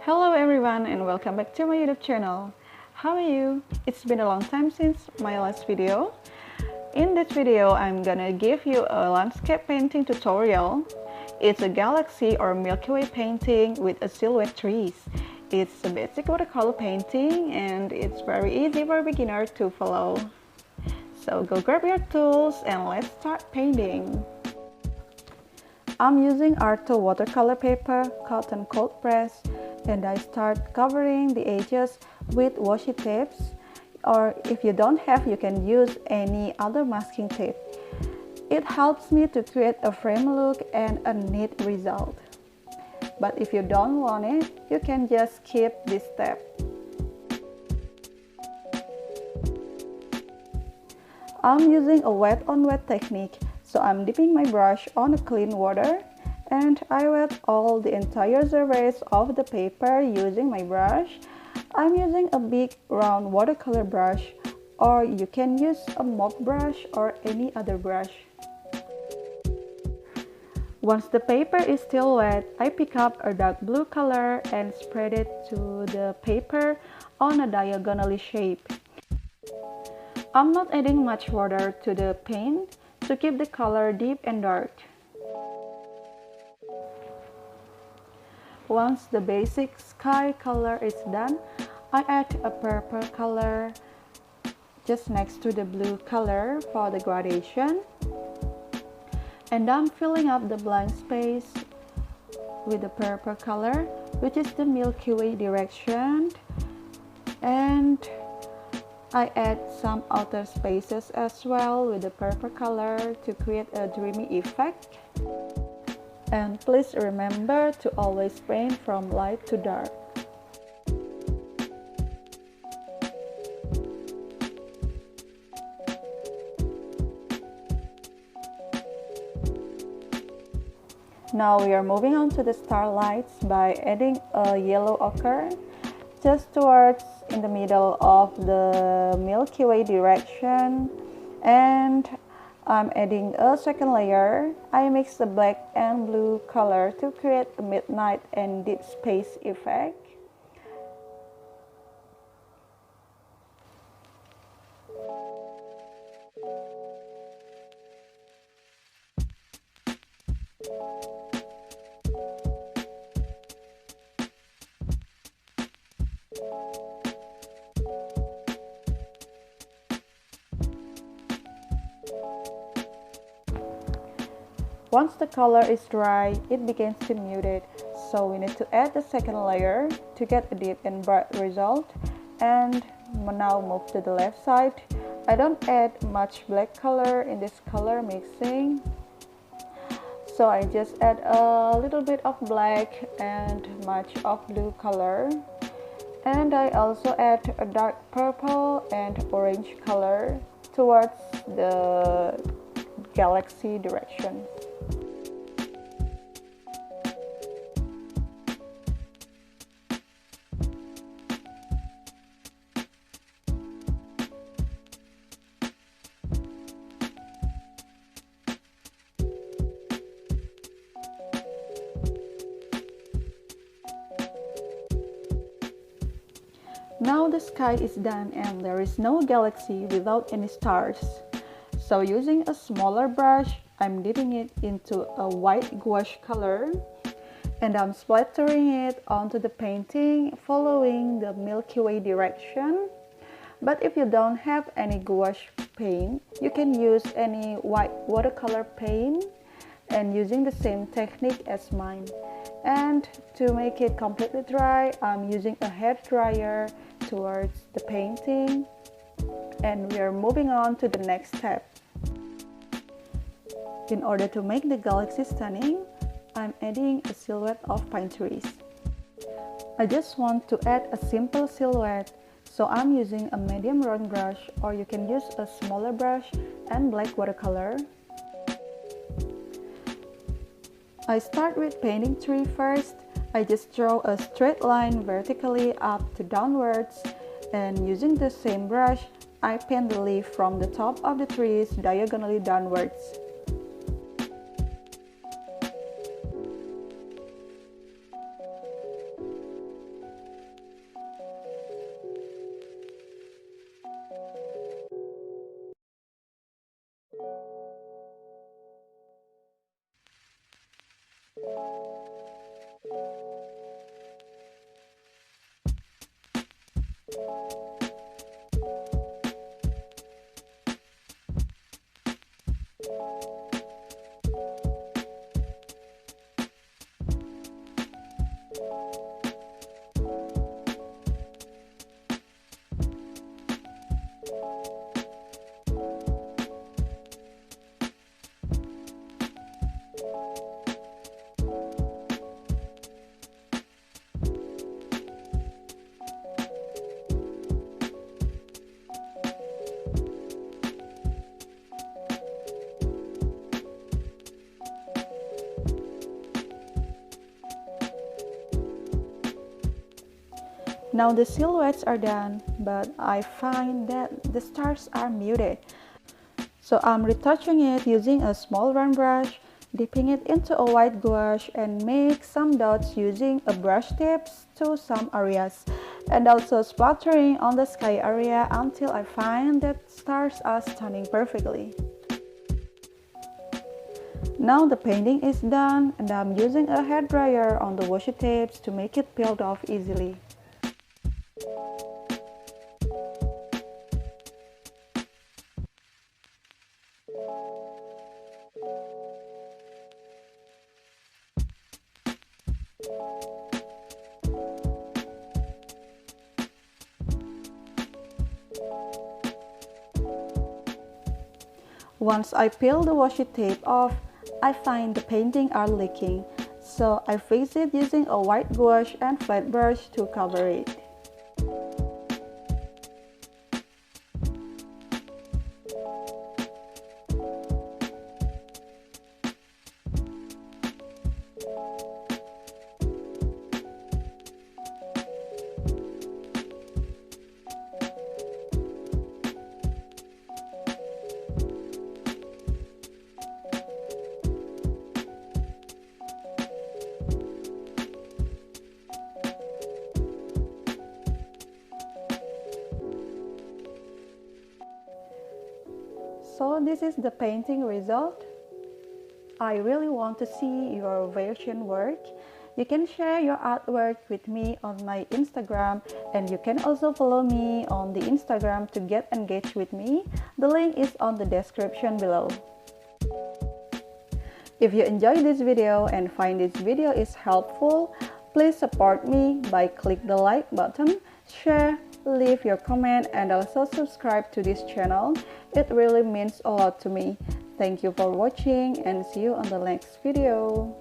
Hello everyone and welcome back to my YouTube channel. How are you? It's been a long time since my last video. In this video, I'm gonna give you a landscape painting tutorial. It's a galaxy or Milky Way painting with a silhouette trees. It's a basic watercolor painting and it's very easy for beginners to follow. So go grab your tools and let's start painting. I'm using Arto watercolor paper, cotton cold press, and I start covering the edges with washi tapes, or if you don't have, you can use any other masking tape. It helps me to create a frame look and a neat result. But if you don't want it, you can just skip this step. I'm using a wet on wet technique, so I'm dipping my brush on a clean water and I wet all the entire surface of the paper using my brush. I'm using a big round watercolor brush, or you can use a mop brush or any other brush. Once the paper is still wet, I pick up a dark blue color and spread it to the paper on a diagonally shape. I'm not adding much water to the paint to keep the color deep and dark. Once the basic sky color is done, I add a purple color just next to the blue color for the gradation. And I'm filling up the blank space with the purple color, which is the Milky Way direction. And I add some outer spaces as well with the purple color to create a dreamy effect. And please remember to always paint from light to dark. Now we are moving on to the starlights by adding a yellow ochre just towards in the middle of the Milky Way direction, and I'm adding a second layer. I mix the black and blue color to create a midnight and deep space effect. Once the color is dry, it begins to mute, so we need to add the second layer to get a deep and bright result. And now move to the left side. I don't add much black color in this color mixing, so I just add a little bit of black and much of blue color. And I also add a dark purple and orange color towards the galaxy direction. Now the sky is done and there is no galaxy without any stars. So using a smaller brush, I'm dipping it into a white gouache color and I'm splattering it onto the painting following the Milky Way direction. But if you don't have any gouache paint, you can use any white watercolor paint and using the same technique as mine. And to make it completely dry, I'm using a hair dryer towards the painting, and we are moving on to the next step. In order to make the galaxy stunning, I'm adding a silhouette of pine trees. I just want to add a simple silhouette, so I'm using a medium round brush, or you can use a smaller brush and black watercolor. I start with painting tree first. I just draw a straight line vertically up to downwards, and using the same brush, I paint the leaf from the top of the trees diagonally downwards. Now the silhouettes are done, but I find that the stars are muted. So I'm retouching it using a small round brush, dipping it into a white gouache and make some dots using a brush tips to some areas, and also splattering on the sky area until I find that stars are standing perfectly. Now the painting is done and I'm using a hairdryer on the washi tapes to make it peel off easily. Once I peel the washi tape off, I find the painting are leaking, so I fix it using a white gouache and flat brush to cover it. So this is the painting result. I really want to see your version work. You can share your artwork with me on my Instagram, and you can also follow me on the Instagram to get engaged with me. The link is on the description below. If you enjoyed this video and find this video is helpful, please support me by click the like button, share, leave your comment, and also subscribe to this channel. It really means a lot to me. Thank you for watching and see you on the next video.